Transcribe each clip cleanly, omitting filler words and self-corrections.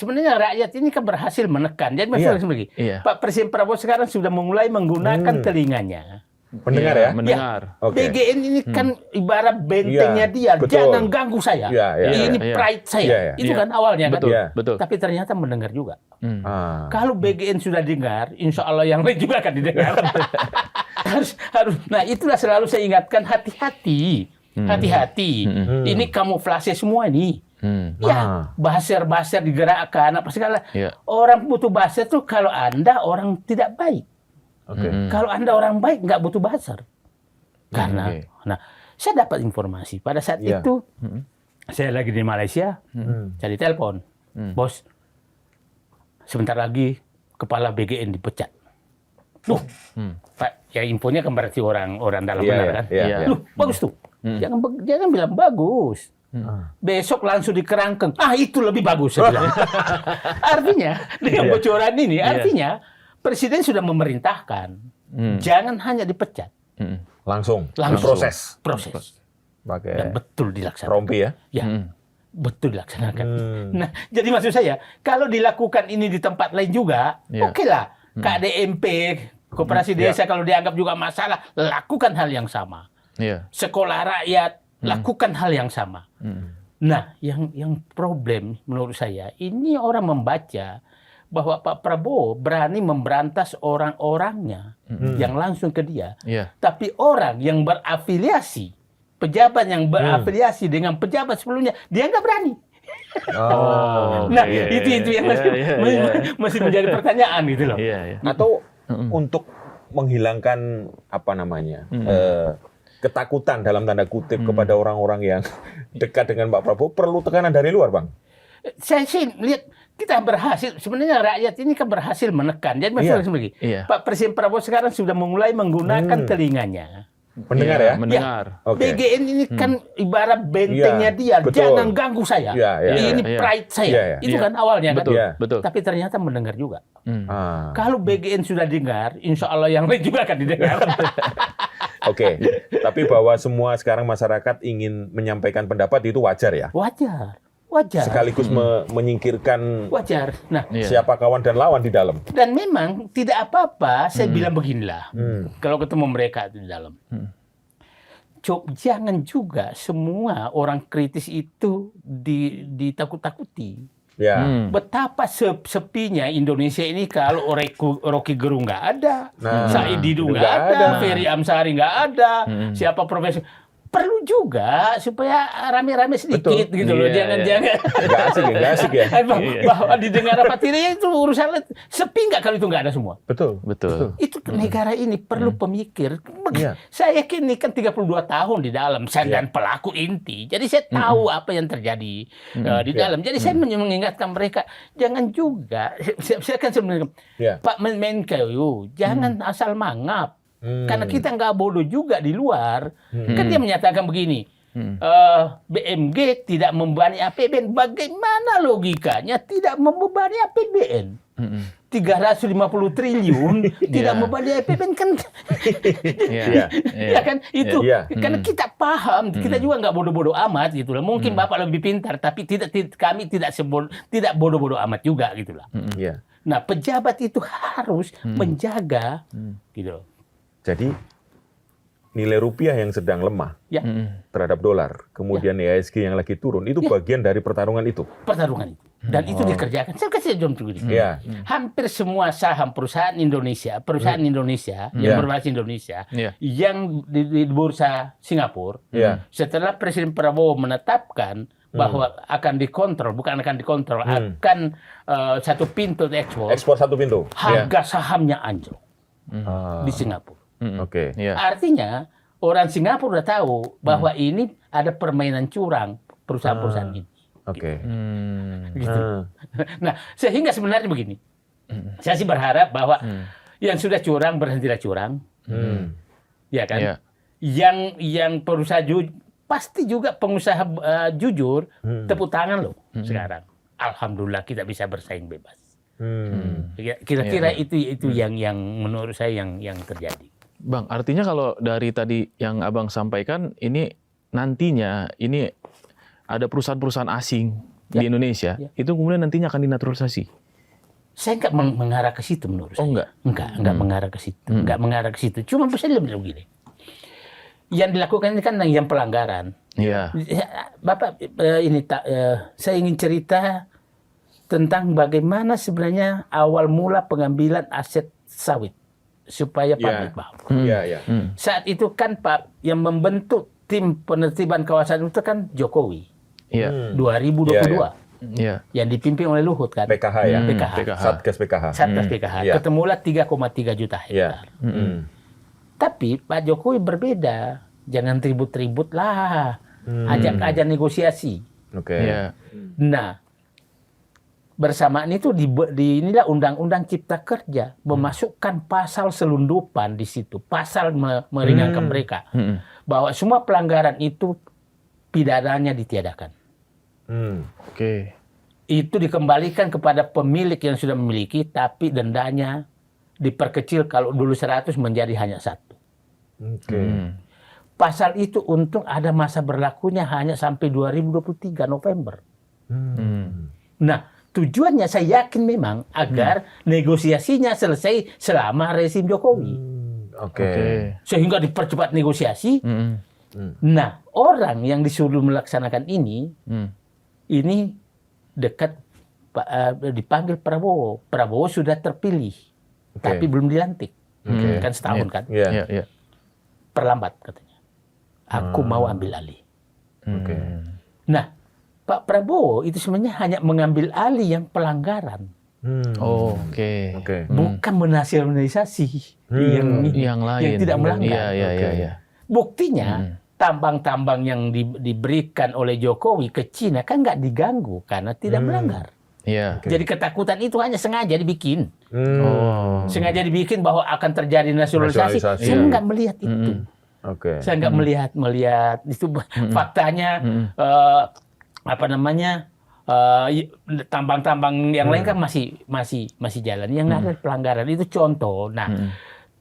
sebenarnya rakyat ini kan berhasil menekan. Jadi maksudnya begini, Pak Presiden Prabowo sekarang sudah mulai menggunakan telinganya. Mendengar ya? Mendengar. BGN ini kan ibarat bentengnya dia. Betul. Jangan ganggu saya. Ini pride saya. Itu kan awalnya betul, kan. Betul. Tapi ternyata mendengar juga. Kalau BGN sudah dengar, insya Allah yang lain juga akan didengar. harus. Nah itulah selalu saya ingatkan, hati-hati. Hati-hati. Ini kamuflase semua ini. Buzzer digerakkan apa segala. Orang butuh buzzer tuh kalau Anda orang tidak baik. Kalau Anda orang baik nggak butuh buzzer. Karena, nah saya dapat informasi pada saat itu saya lagi di Malaysia, saya ditelepon, bos, sebentar lagi kepala BGN dipecat. Pak, ya infonya kan berarti orang dalam benar kan? Bagus tuh. Jangan bilang bagus. Besok langsung dikerangkeng. Itu lebih bagus. Saya bilang. Artinya dengan bocoran ini, artinya Presiden sudah memerintahkan, jangan hanya dipecat. Langsung. Proses. Pakai Dan betul dilaksanakan. rompi ya? Betul dilaksanakan. Nah, jadi maksud saya, kalau dilakukan ini di tempat lain juga, oke lah. KDMP, Koperasi Desa, kalau dianggap juga masalah, lakukan hal yang sama. Sekolah rakyat, lakukan hal yang sama. Nah, yang problem menurut saya, ini orang membaca bahwa Pak Prabowo berani memberantas orang-orangnya yang langsung ke dia. Tapi orang yang berafiliasi, pejabat yang berafiliasi dengan pejabat sebelumnya, dia nggak berani. Itu yang masih menjadi pertanyaan gitu loh. Atau untuk menghilangkan apa namanya ketakutan dalam tanda kutip kepada orang-orang yang dekat dengan Pak Prabowo, perlu tekanan dari luar, Bang? Saya sih lihat kita berhasil, sebenarnya rakyat ini kan berhasil menekan. Jadi maksudnya begini, Pak Presiden Prabowo sekarang sudah mulai menggunakan telinganya. Mendengar ya? Mendengar. BGN ini kan ibarat bentengnya dia. Jangan ganggu saya. Ini pride saya. Itu kan awalnya kan. Betul. Tapi ternyata mendengar juga. Kalau BGN sudah dengar, insya Allah yang lain juga akan didengar. Tapi bahwa semua sekarang masyarakat ingin menyampaikan pendapat itu wajar ya? Wajar. Sekaligus menyingkirkan Nah, siapa kawan dan lawan di dalam. Dan memang tidak apa-apa, saya bilang beginilah. Kalau ketemu mereka di dalam. Jangan juga semua orang kritis itu ditakut-takuti. Betapa sepinya Indonesia ini kalau Rocky Gerung nggak ada, Said Didu nggak ada, Ferry Amsari nggak ada, siapa profesor. Perlu juga supaya rame-rame sedikit gitu loh. Jangan-jangan. Nggak asik ya. Bahwa didengar apa tidak itu urusan sepi nggak kalau itu nggak ada semua. Betul. Itu negara ini perlu pemikir. Saya yakin ini kan 32 tahun di dalam dan pelaku inti. Jadi saya tahu apa yang terjadi di dalam. Jadi saya mengingatkan mereka jangan juga. Saya kan sebenarnya Pak Menkeu jangan asal mangap. Karena kita nggak bodoh juga di luar. Kan dia menyatakan begini, BMG tidak membebani APBN. Bagaimana logikanya tidak membebani APBN? 350 triliun tidak membebani APBN kan? Ya kan itu. Karena kita paham, kita juga nggak bodoh-bodoh amat gitu lah. Mungkin Bapak lebih pintar, tapi kami tidak bodoh-bodoh amat juga gitu lah. Nah, pejabat itu harus menjaga gitu. Jadi nilai rupiah yang sedang lemah terhadap dolar, kemudian IHSG yang lagi turun, itu bagian dari pertarungan itu. Dan itu dikerjakan. Saya kasih contoh begini. Hampir semua saham perusahaan Indonesia yang berbasis Indonesia yang di bursa Singapura, setelah Presiden Prabowo menetapkan bahwa akan dikontrol, akan satu pintu ekspor satu pintu, harga sahamnya anjlok di Singapura. Artinya orang Singapura udah tahu bahwa ini ada permainan curang perusahaan-perusahaan ini. Gitu. Nah, sehingga sebenarnya begini. Saya sih berharap bahwa yang sudah curang berhentilah curang. Ya kan? Yang perusahaan pasti juga pengusaha jujur tepuk tangan loh sekarang. Alhamdulillah kita bisa bersaing bebas. Kira-kira itu yang menurut saya yang terjadi. Bang, artinya kalau dari tadi yang Abang sampaikan, ini nantinya ini ada perusahaan-perusahaan asing di Indonesia, itu kemudian nantinya akan dinaturalisasi. Saya nggak mengarah ke situ menurut saya. Oh, enggak? Enggak mengarah ke situ. Enggak mengarah ke situ. Cuma saya bilang begini. Yang dilakukan ini kan yang pelanggaran. Iya. Bapak, saya ingin cerita tentang bagaimana sebenarnya awal mula pengambilan aset sawit supaya publik paham. Saat itu kan Pak yang membentuk tim penertiban kawasan itu kan Jokowi. 2022. Iya. Yang dipimpin oleh Luhut kan. PKH ya. PKH. Satgas PKH. Satgas PKH. Ketemulah 3,3 juta hektar. Tapi Pak Jokowi berbeda. Jangan ribut-ribut lah. Ajak aja negosiasi. Nah, bersamaan itu inilah Undang-Undang Cipta Kerja memasukkan pasal selundupan di situ, pasal meringankan mereka bahwa semua pelanggaran itu pidananya ditiadakan. Itu dikembalikan kepada pemilik yang sudah memiliki, tapi dendanya diperkecil kalau dulu 100 menjadi hanya 1. Pasal itu untung ada masa berlakunya hanya sampai 2023 November. Nah, tujuannya saya yakin memang agar negosiasinya selesai selama rezim Jokowi. Sehingga dipercepat negosiasi. Nah, orang yang disuruh melaksanakan ini dekat dipanggil Prabowo. Prabowo sudah terpilih, tapi belum dilantik. Kan setahun kan. Perlambat katanya. Aku mau ambil alih. Nah, Pak Prabowo itu sebenarnya hanya mengambil alih yang pelanggaran. Bukan menasionalisasi yang lain. Yang tidak melanggar. Buktinya, tambang-tambang yang diberikan oleh Jokowi ke Cina kan nggak diganggu karena tidak melanggar. Jadi ketakutan itu hanya sengaja dibikin. Sengaja dibikin bahwa akan terjadi nasionalisasi. Saya nggak melihat itu. Saya nggak melihat itu faktanya. Tambang-tambang yang lain kan masih jalan. Yang ada pelanggaran itu contoh. Nah,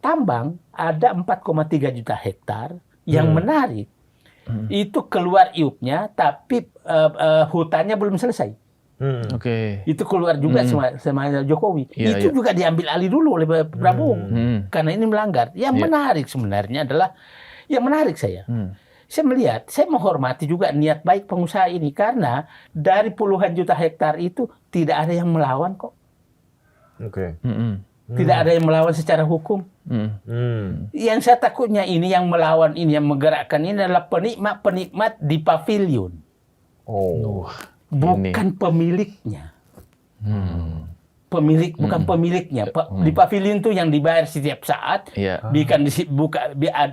tambang ada 4,3 juta hektar. Yang menarik itu keluar IUP-nya, tapi hutannya belum selesai. Itu keluar juga sama Jokowi. Itu juga diambil alih dulu oleh Prabowo karena ini melanggar. Yang menarik sebenarnya adalah saya melihat, saya menghormati juga niat baik pengusaha ini karena dari puluhan juta hektar itu tidak ada yang melawan kok. Tidak ada yang melawan secara hukum. Yang saya takutnya ini yang melawan ini, yang menggerakkan ini adalah penikmat di pavilion. Bukan pemiliknya. Bukan pemiliknya. Di pavilion itu yang dibayar setiap saat.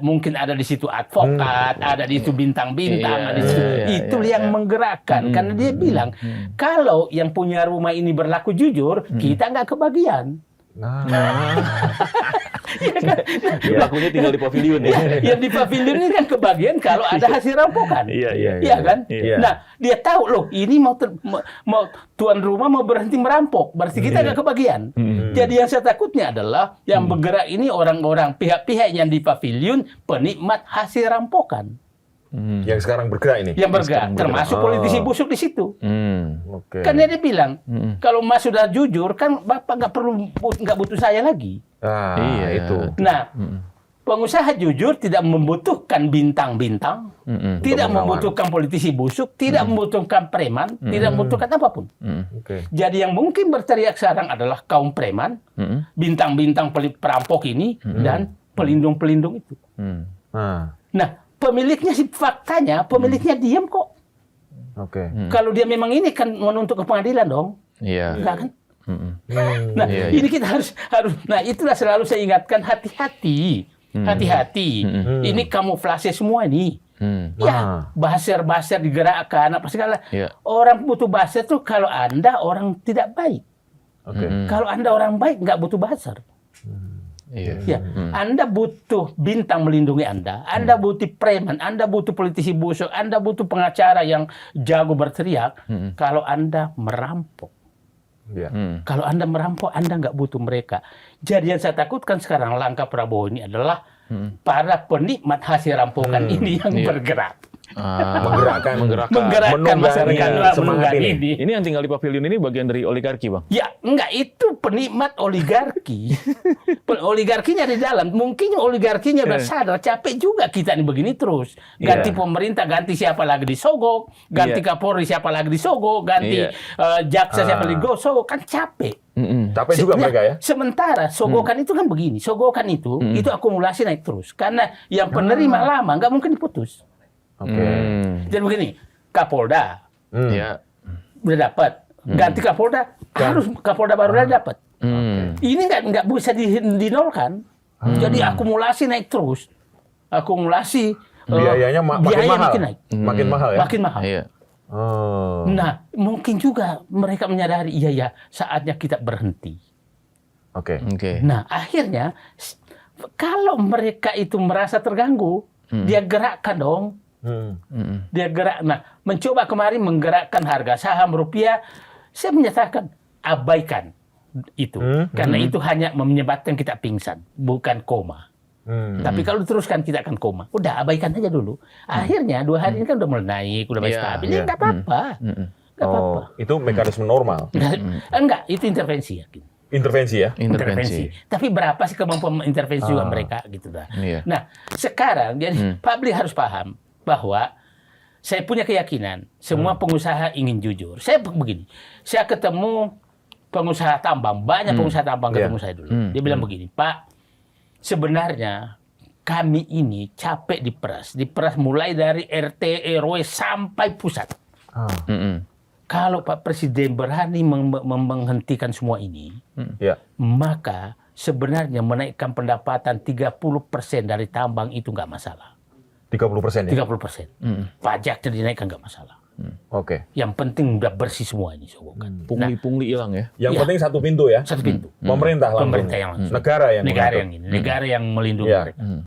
Mungkin ada di situ advokat, ada di situ bintang-bintang, itu yang menggerakkan. Karena dia bilang, kalau yang punya rumah ini berlaku jujur, kita nggak kebagian. Lakunya tinggal di pavilion ya. Yang di pavilion ini kan kebagian kalau ada hasil rampokan. Iya kan? Nah, dia tahu loh, ini mau tuan rumah mau berhenti merampok, berarti kita nggak kebagian. Jadi yang saya takutnya adalah yang bergerak ini orang-orang pihak-pihak yang di pavilion penikmat hasil rampokan. Yang sekarang bergerak ini? Yang bergerak, termasuk politisi busuk di situ. Karena dia bilang, kalau Mas sudah jujur, kan Bapak nggak butuh saya lagi. Itu. Nah, pengusaha jujur tidak membutuhkan bintang-bintang, tidak membutuhkan politisi busuk, tidak membutuhkan preman, tidak membutuhkan apapun. Jadi yang mungkin berteriak sekarang adalah kaum preman, bintang-bintang perampok ini, dan pelindung-pelindung itu. Nah, pemiliknya sih faktanya, pemiliknya diam kok. Kalau dia memang ini kan menuntut ke pengadilan dong. Enggak kan? Nah, ini kita harus. Nah, itulah selalu saya ingatkan, hati-hati. Ini kamuflase semua ini. Buzzer digerakkan apa segala. Orang butuh buzzer tuh kalau Anda orang tidak baik. Kalau Anda orang baik nggak butuh buzzer. Anda butuh bintang melindungi Anda. Anda butuh preman, Anda butuh politisi busuk, Anda butuh pengacara yang jago berteriak. Kalau Anda merampok. Kalau Anda merampok, Anda nggak butuh mereka. Jadi yang saya takutkan sekarang langkah Prabowo ini adalah para penikmat hasil rampokan ini yang bergerak. Menggerakkan menggerakkan masyarakat semangat ini. Ini yang tinggal di pavilion ini bagian dari oligarki, Bang. Ya, enggak, itu penikmat oligarki. Oligarkinya di dalam. Mungkin oligarkinya udah sadar, capek juga kita ini begini terus. Ganti pemerintah, ganti siapa lagi disogok, ganti Kapolri siapa lagi disogok, ganti jaksa siapa lagi disogok, kan capek. Capek juga mereka ya. Sementara sogokan itu kan begini, sogokan itu akumulasi naik terus. Karena yang penerima lama nggak mungkin diputus. Oke. Jadi begini, Kapolda Ya. udah dapat, ganti Kapolda harus Kapolda baru udah dapat. Ini nggak bisa dinolkan. Jadi akumulasi naik terus, akumulasi Biayanya makin mahal. makin naik, Makin mahal ya. makin mahal. Iya. Nah, mungkin juga mereka menyadari iya saatnya kita berhenti. Oke. Nah, akhirnya kalau mereka itu merasa terganggu, dia gerakkan dong. Dia gerak. Nah, mencoba kemarin menggerakkan harga saham rupiah, saya menyatakan abaikan itu. Karena itu hanya menyebabkan kita pingsan, bukan koma. Tapi kalau diteruskan kita akan koma. Udah abaikan aja dulu. Akhirnya 2 hari ini kan udah mulai naik, udah mulai stabil. Ini nggak apa-apa. Nggak apa-apa. Itu mekanisme normal. Enggak, itu intervensi ya. Intervensi ya. Intervensi. Tapi berapa sih kemampuan intervensi juga mereka gitu dah. Iya. Nah, sekarang jadi publik harus paham bahwa saya punya keyakinan semua pengusaha ingin jujur. Saya begini, saya ketemu pengusaha tambang, banyak pengusaha tambang ketemu saya dulu. Dia bilang begini, Pak, sebenarnya kami ini capek diperas mulai dari RT, RW sampai pusat. Kalau Pak Presiden berani menghentikan semua ini, maka sebenarnya menaikkan pendapatan 30% dari tambang itu nggak masalah. 30% ya? 30%. Pajaknya dinaikkan nggak masalah. Oke. Yang penting udah bersih semua ini sogokan. Pungli-pungli hilang ya. Yang penting satu pintu ya. Satu pintu. Pemerintah langsung. Pemerintah yang langsung. Negara yang Negara mengatur. yang ini. Negara yang melindungi mereka.